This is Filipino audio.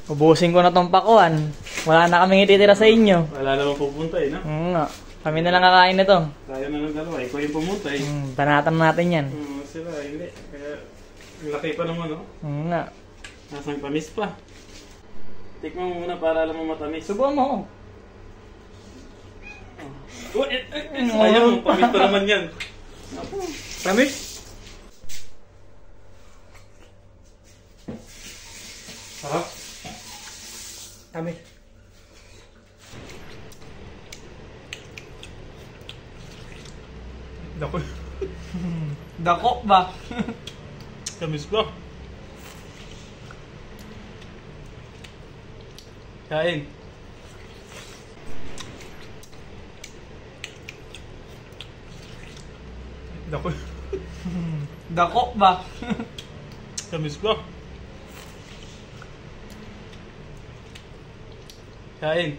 Ubusin ko na tong pakuan. Wala na kaming ititira sa inyo. Wala naman pupunta eh, no? Nga. Kami na lang kakain nito. Tayo na ng dalawa. Ikaw yung pumunta eh. Banatan natin yan. Sila, hindi. Kaya, laki pa naman, no? Nga. Nasang tamis pa. Tikman mo muna para alam mo matamis. Subukan mo. Sayang, tamis pa naman yan. Tamis? Sarap. Tamis. Dako. Dako ba? Tamis pa. Kain. Dako. Dako ba? Tamis pa. Kain.